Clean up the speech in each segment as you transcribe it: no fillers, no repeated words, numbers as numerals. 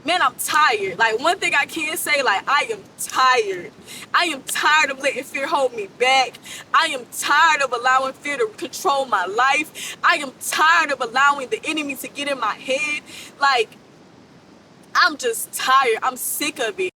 man, I'm tired. Like, one thing I can say, like, I am tired. I am tired of letting fear hold me back. I am tired of allowing fear to control my life. I am tired of allowing the enemy to get in my head. Like, I'm just tired. I'm sick of it.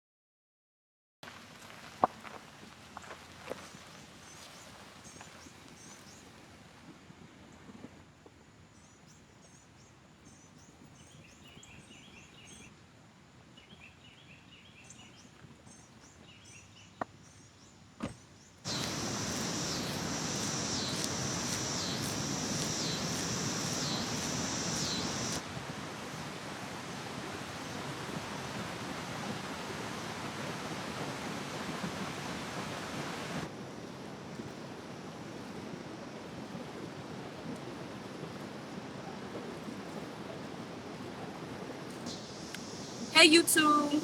Hey, YouTube.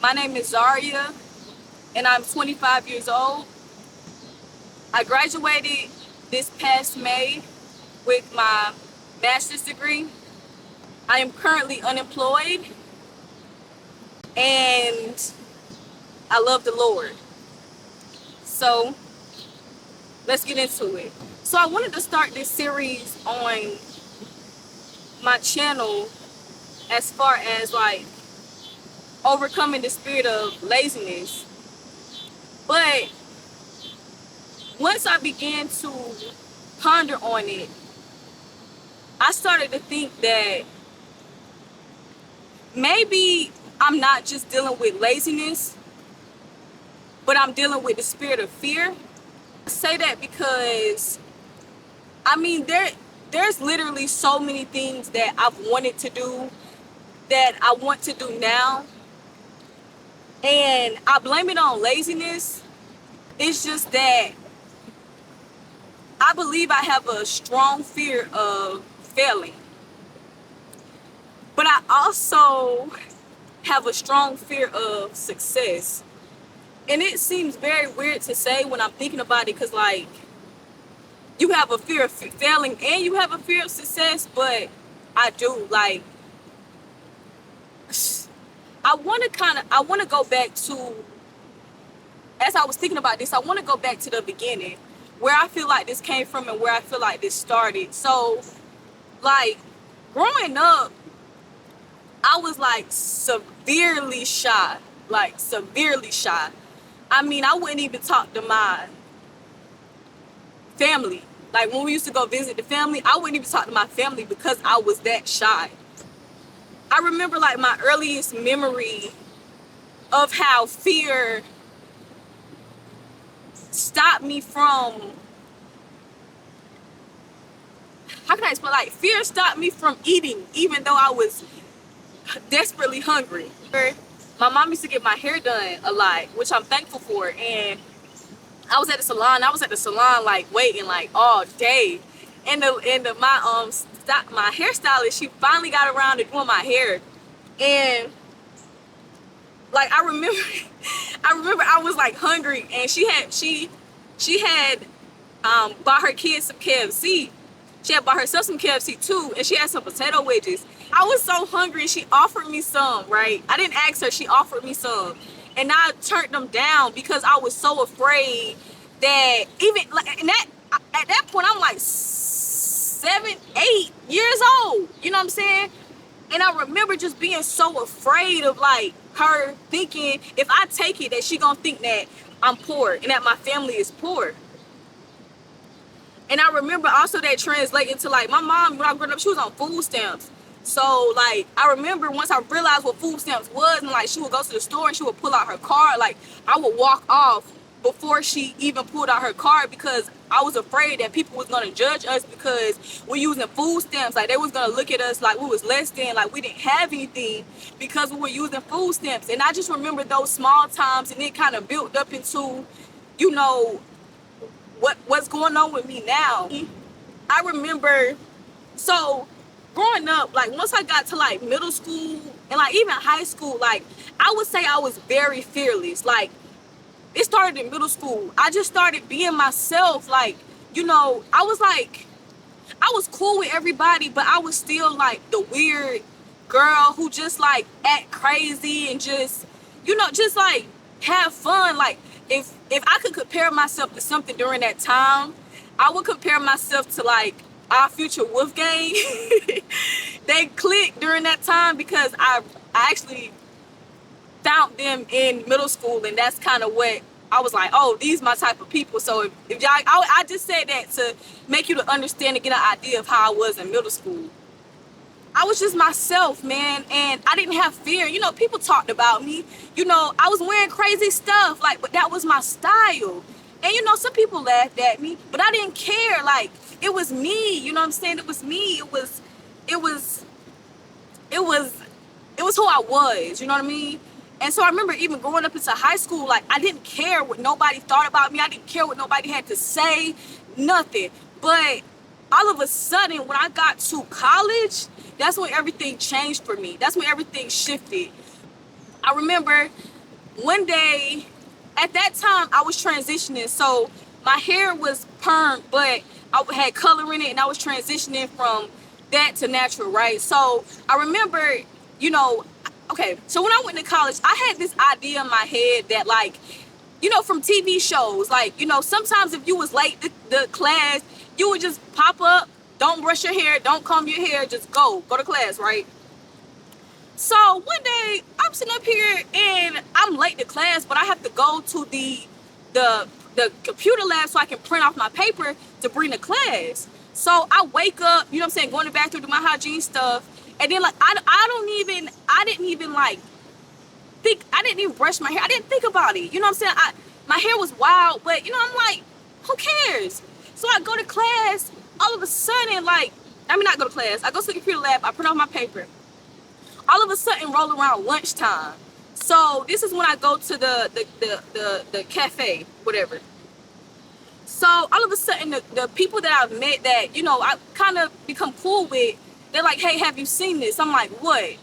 My name is Zaria, and I'm 25 years old. I graduated this past May with my master's degree. I am currently unemployed, and I love the Lord. So let's get into it. So I wanted to start this series on my channel as far as like overcoming the spirit of laziness. But once I began to ponder on it, I started to think that maybe I'm not just dealing with laziness, but I'm dealing with the spirit of fear. I say that because I mean there's literally so many things that I've wanted to do that I want to do now, and I blame it on laziness. It's just that I believe I have a strong fear of failing, but I also have a strong fear of success. And it seems very weird to say when I'm thinking about it, because like you have a fear of failing and you have a fear of success, but I do. Like, I want to go back to, as I was thinking about this, I want to go back to the beginning, where I feel like this came from and where I feel like this started. So, like, growing up, I was like severely shy, like severely shy. I mean, I wouldn't even talk to my family. Like, when we used to go visit the family, I wouldn't even talk to my family because I was that shy. I remember like my earliest memory of how fear stopped me from, how can I explain? Like, fear stopped me from eating, even though I was desperately hungry. My mom used to get my hair done a lot, which I'm thankful for. And I was at the salon. I was at the salon like waiting like all day, and my hairstylist, she finally got around to doing my hair, and like I remember, I was like hungry, and she had bought her kids some KFC. She had bought herself some KFC too, and she had some potato wedges. I was so hungry, and she offered me some, right? I didn't ask her, she offered me some. And I turned them down because I was so afraid that even, like, at that point, I'm like 7, 8 years old. You know what I'm saying? And I remember just being so afraid of like her thinking if I take it that she gonna think that I'm poor and that my family is poor. And I remember also that translating to like my mom, when I grew up, she was on food stamps. So like I remember once I realized what food stamps was, and like she would go to the store and she would pull out her card, like I would walk off before she even pulled out her card because I was afraid that people was gonna judge us because we're using food stamps. Like they was gonna look at us like we was less than, like we didn't have anything because we were using food stamps. And I just remember those small times, and it kind of built up into, you know, what's going on with me now. I remember, so growing up, like once I got to like middle school and like even high school, like I would say I was very fearless. Like it started in middle school. I just started being myself. Like, you know, I was cool with everybody, but I was still like the weird girl who just like act crazy and just, just like have fun. Like if I could compare myself to something during that time, I would compare myself to like our future Wolfgang. They clicked during that time because I actually found them in middle school, and that's kind of what I was like, oh, these my type of people. So if y'all, I just said that to make you to understand and get an idea of how I was in middle school. I was just myself, man, and I didn't have fear. People talked about me. I was wearing crazy stuff, like, but that was my style. And some people laughed at me, but I didn't care. Like, it was me. You know what I'm saying? It was me. It was who I was. You know what I mean? And so I remember even growing up into high school, like, I didn't care what nobody thought about me. I didn't care what nobody had to say, nothing. But all of a sudden, when I got to college, that's when everything changed for me. That's when everything shifted. I remember one day, at that time, I was transitioning. So my hair was permed, but I had color in it, and I was transitioning from that to natural, right? So I remember, okay, so when I went to college, I had this idea in my head that, like, from TV shows, like, sometimes if you was late the class, you would just pop up, don't brush your hair, don't comb your hair, just go to class, right? So one day I'm sitting up here and I'm late to class, but I have to go to the computer lab so I can print off my paper to bring to class. So I wake up, you know what I'm saying, going to the bathroom, do my hygiene stuff, and then like I didn't even brush my hair. I didn't think about it. You know what I'm saying? My hair was wild, but I'm like, who cares? So I go to class, all of a sudden, like, not go to class. I go to the computer lab, I print off my paper. All of a sudden, roll around lunchtime. So this is when I go to the cafe, whatever. So all of a sudden, the people that I've met that, I kind of become cool with, they're like, hey, have you seen this? I'm like, what?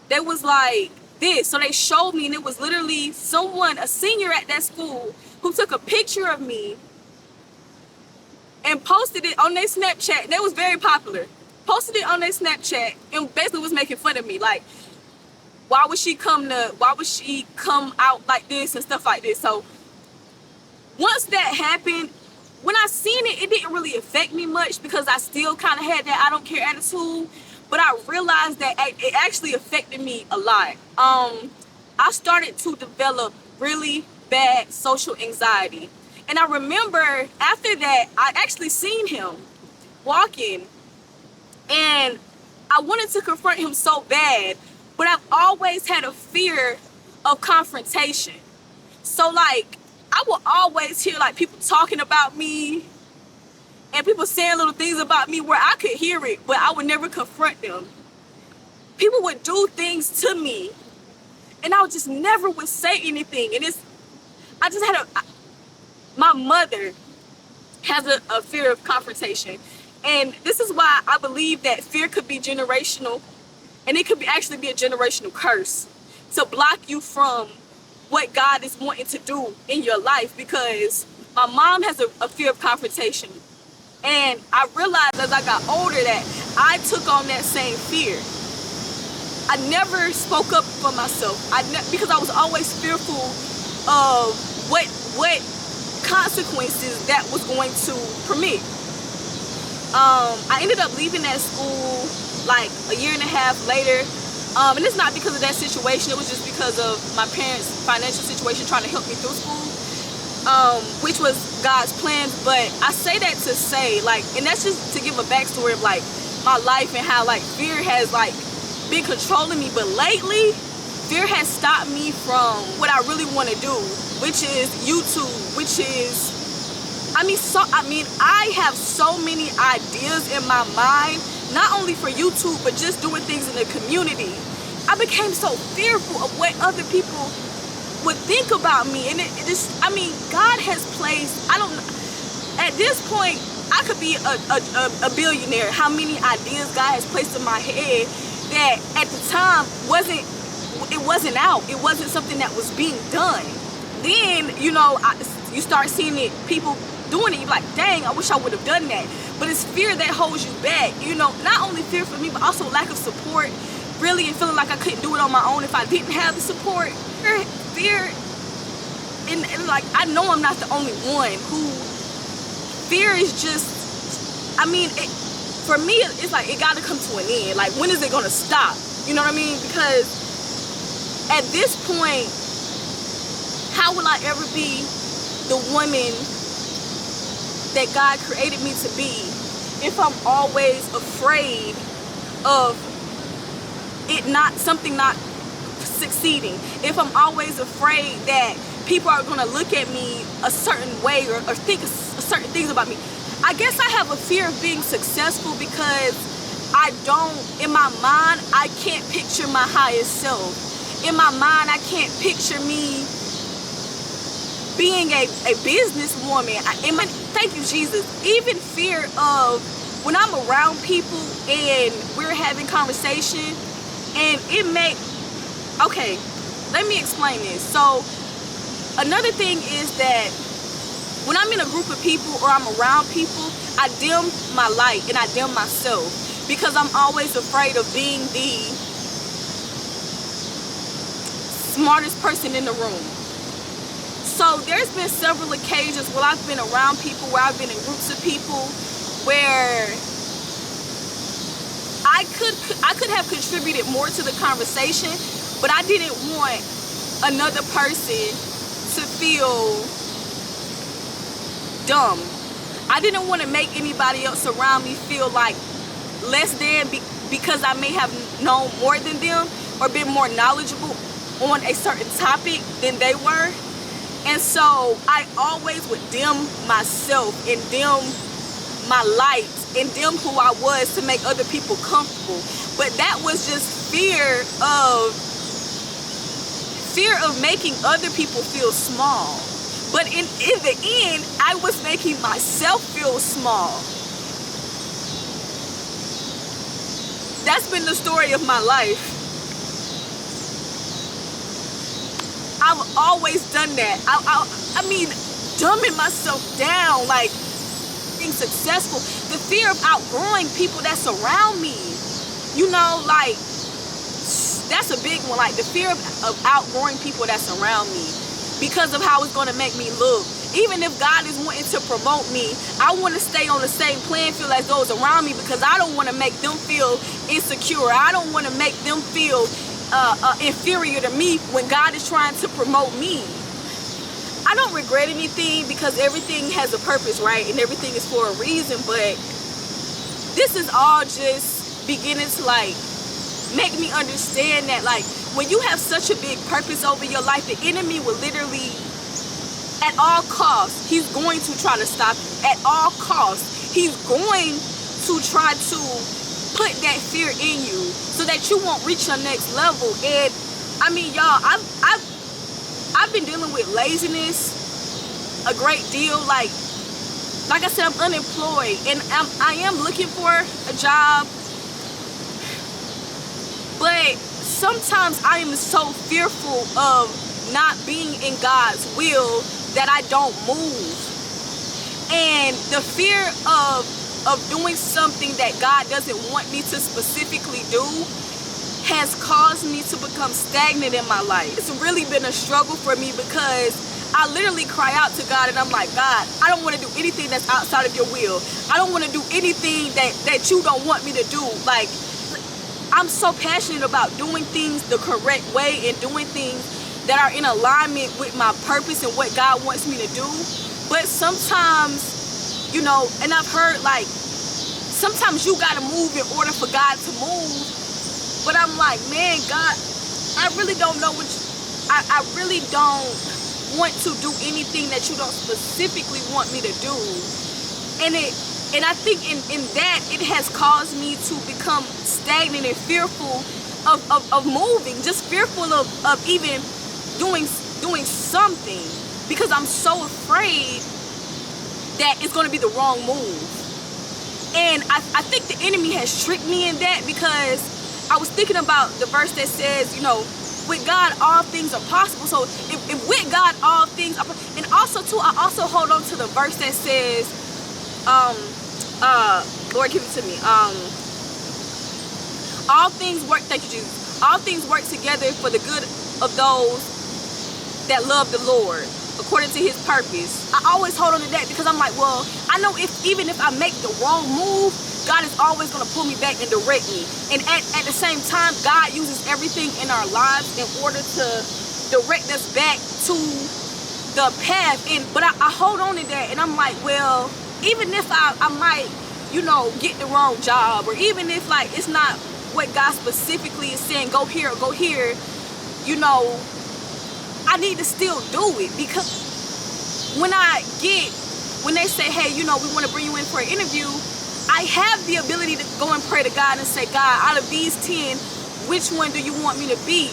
They was like, this. So they showed me, and it was literally someone, a senior at that school, who took a picture of me and posted it on their Snapchat. That was very popular. Posted it on their Snapchat and basically was making fun of me. Like, why would she come out like this and stuff like this? So once that happened, when I seen it, it didn't really affect me much because I still kind of had that I don't care attitude. But I realized that it actually affected me a lot. I started to develop really bad social anxiety. And I remember after that, I actually seen him walking, and I wanted to confront him so bad, but I've always had a fear of confrontation. So like, I will always hear like people talking about me and people saying little things about me where I could hear it, but I would never confront them. People would do things to me, and I would just never would say anything. And my mother has a fear of confrontation. And this is why I believe that fear could be generational, and it could actually be a generational curse to block you from what God is wanting to do in your life, because my mom has a fear of confrontation. And I realized as I got older that I took on that same fear. I never spoke up for myself because I was always fearful of what consequences that was going to permit. I ended up leaving that school like a year and a half later. And it's not because of that situation. It was just because of my parents' financial situation trying to help me through school, which was God's plan. But I say that to say, like, and that's just to give a backstory of like my life and how like fear has like been controlling me. But lately, fear has stopped me from what I really want to do, which is YouTube, which is, I have so many ideas in my mind, not only for YouTube, but just doing things in the community. I became so fearful of what other people would think about me. And God has placed, I don't know, at this point, I could be a billionaire. How many ideas God has placed in my head that at the time wasn't out. It wasn't something that was being done. Then, you start seeing it, people doing it, you're like, dang, I wish I would have done that. But it's fear that holds you back. Not only fear for me, but also lack of support, really and feeling like I couldn't do it on my own if I didn't have the support. Fear, and like, I know I'm not the only one who, fear is just, I mean, for me, it's like, it got to come to an end. Like, when is it going to stop? You know what I mean? Because at this point, how will I ever be the woman that God created me to be if I'm always afraid of it something not succeeding? If I'm always afraid that people are going to look at me a certain way or think certain things about me. I guess I have a fear of being successful because in my mind, I can't picture my highest self. In my mind, I can't picture me being a businesswoman. Thank you, Jesus. Even fear of when I'm around people and we're having conversation and okay, let me explain this. So another thing is that when I'm in a group of people or I'm around people, I dim my light and I dim myself because I'm always afraid of being the smartest person in the room. So there's been several occasions where I've been around people, where I've been in groups of people, where I could have contributed more to the conversation, but I didn't want another person to feel dumb. I didn't want to make anybody else around me feel like less than because I may have known more than them or been more knowledgeable on a certain topic than they were. And so I always would dim myself and dim my light and dim who I was to make other people comfortable. But that was just fear of making other people feel small. But in the end, I was making myself feel small. That's been the story of my life. I've always done that. I mean, dumbing myself down, like being successful. The fear of outgrowing people that surround me. You know, like, that's a big one. Like, the fear of outgrowing people that surround me because of how it's going to make me look. Even if God is wanting to promote me, I want to stay on the same playing field as those around me because I don't want to make them feel insecure. I don't want to make them feel inferior to me when God is trying to promote me. I don't regret anything because everything has a purpose, right? And everything is for a reason. But this is all just beginning to like make me understand that, like, when you have such a big purpose over your life, the enemy will literally, at all costs, he's going to try to stop you. At all costs, he's going to try to put that fear in you so that you won't reach your next level. And I mean, y'all, I've been dealing with laziness a great deal. Like I said, I'm unemployed and I am looking for a job, but sometimes I am so fearful of not being in God's will that I don't move. And the fear of doing something that God doesn't want me to specifically do has caused me to become stagnant in my life. It's really been a struggle for me because I literally cry out to God and I'm like, God, I don't want to do anything that's outside of your will. I don't want to do anything that you don't want me to do. Like, I'm so passionate about doing things the correct way and doing things that are in alignment with my purpose and what God wants me to do. But sometimes, you know, and I've heard, like, sometimes you gotta move in order for God to move. But I'm like, man, God, I really don't know I really don't want to do anything that you don't specifically want me to do. And I think in that, it has caused me to become stagnant and fearful of moving, just fearful of even doing something, because I'm so afraid that it's going to be the wrong move. And I think the enemy has tricked me in that, because I was thinking about the verse that says, you know, with God all things are possible. So if with God all things are, and also too, I also hold on to the verse that says, Lord, give it to me. All things work, thank you, Jesus. All things work together for the good of those that love the Lord, according to his purpose. I always hold on to that because I'm like, well, I know even if I make the wrong move, God is always going to pull me back and direct me. And at the same time, God uses everything in our lives in order to direct us back to the path. But I hold on to that, and I'm like, well, even if I might, get the wrong job, or even if like it's not what God specifically is saying, go here or go here, I need to still do it. Because when they say, hey, we want to bring you in for an interview, I have the ability to go and pray to God and say, God, out of these 10, which one do you want me to be?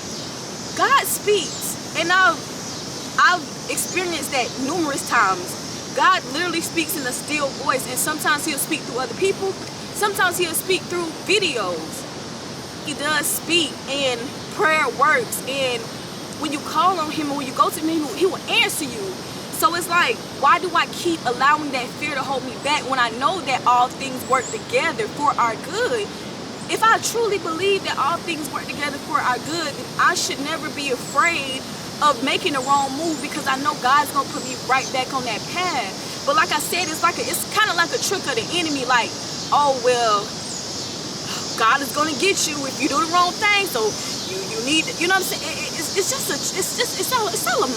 God speaks, and I've experienced that numerous times. God literally speaks in a still voice, and sometimes he'll speak through other people. Sometimes he'll speak through videos. He does speak, and prayer works, and when you call on him and when you go to him, he will answer you. So it's like, why do I keep allowing that fear to hold me back when I know that all things work together for our good? If I truly believe that all things work together for our good, then I should never be afraid of making the wrong move, because I know God's gonna put me right back on that path. But like I said, it's kind of like a trick of the enemy. Like, oh well, God is gonna get you if you do the wrong thing. So you need, what I'm saying? It's all a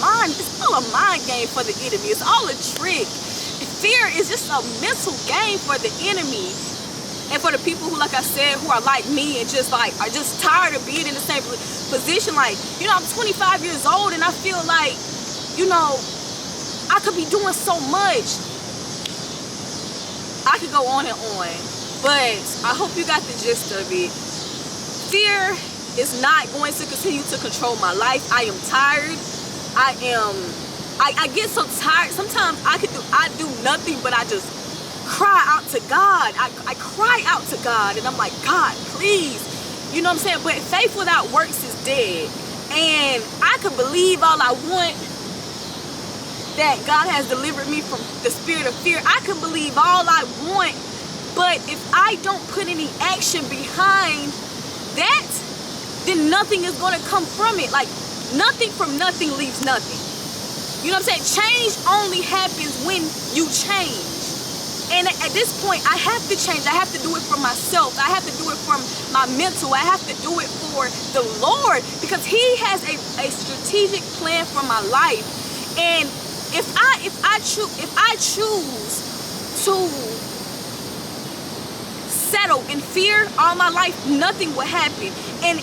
mind game for the enemy. It's all a trick. Fear is just a mental game for the enemy. And for the people who, like I said, who are like me and are just tired of being in the same position. Like, I'm 25 years old and I feel like, I could be doing so much. I could go on and on. But I hope you got the gist of it. Fear is not going to continue to control my life. I am tired. I get so tired. Sometimes I do nothing but I just cry out to God. I cry out to God, and I'm like, God, please. You know what I'm saying? But faith without works is dead. And I could believe all I want that God has delivered me from the spirit of fear. I can believe all I want, but if I don't put any action behind that, then nothing is going to come from it. Like, nothing from nothing leaves nothing. You know what I'm saying? Change only happens when you change. And at this point, I have to change. I have to do it for myself. I have to do it for my mental. I have to do it for the Lord, because he has a strategic plan for my life. And if I choose to settle in fear all my life, nothing will happen. And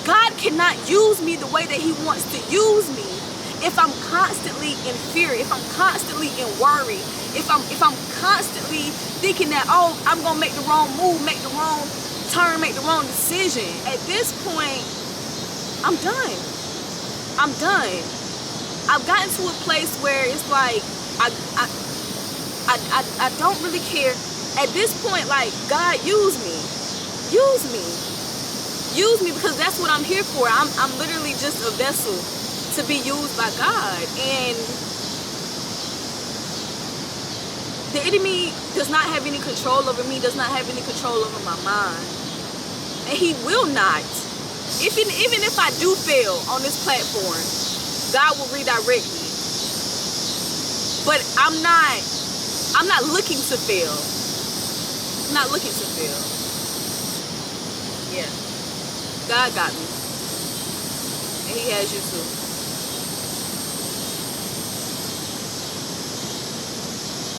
God cannot use me the way that he wants to use me if I'm constantly in fear, if I'm constantly in worry, if I'm constantly thinking that, oh, I'm gonna make the wrong move, make the wrong turn, make the wrong decision. At this point, I'm done. I've gotten to a place where it's like I don't really care. At this point, like, God, use me, because that's what I'm here for. I'm literally just a vessel to be used by God. And the enemy does not have any control over me, does not have any control over my mind, and he will not. Even if I do fail on this platform, God will redirect me. But I'm not looking to fail. I'm not looking to fail. Yeah, God got me, and he has you too.